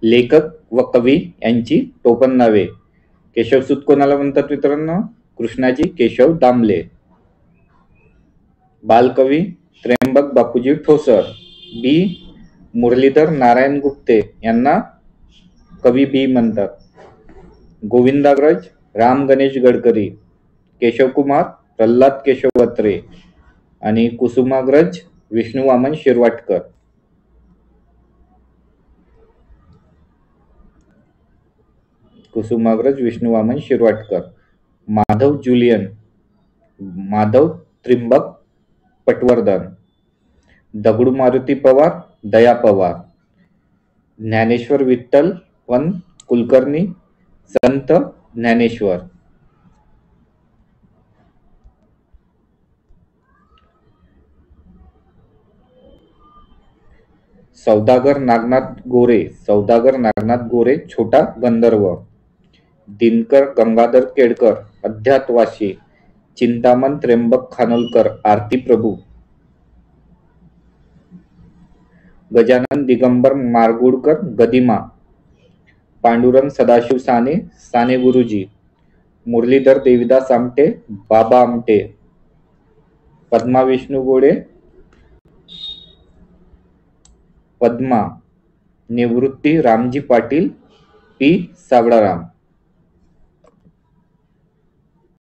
लेखक व कवी यांची टोपण नावे. केशवसूत कोणाला म्हणतात मित्रांनो? कृष्णाजी केशव दामले. बालकवी त्र्यंबक बापूजी ठोसर. बी. मुरलीधर नारायण गुप्ते यांना कवी बी म्हणतात. गोविंदाग्रज राम गणेश गडकरी. केशवकुमार प्रल्हाद केशव अत्रे आणि कुसुमाग्रज विष्णू वामन शिरवाडकर. कुसुमाग्रज विष्णू वामन शिरवाडकर. माधव जुलियन. माधव त्रिंबक पटवर्धन. दगडू मारुती पवार दया पवार. ज्ञानेश्वर विठ्ठल पंत कुलकर्णी संत ज्ञानेश्वर. सौदागर नागनाथ गोरे. सौदागर नागनाथ गोरे छोटा गंधर्व. दिनकर गंगाधर केळकर अध्यात्वाशी. चिंतामण त्र्यंबक खानोलकर आरती प्रभू. गजानन दिगंबर मारगुडकर गदिमा. पांडुरंग सदाशिव साने साने गुरुजी. मुरलीधर देविदास आमटे बाबा आमटे. पद्मा विष्णू गोडे पद्मा. निवृत्ती रामजी पाटील पी साबळाराम.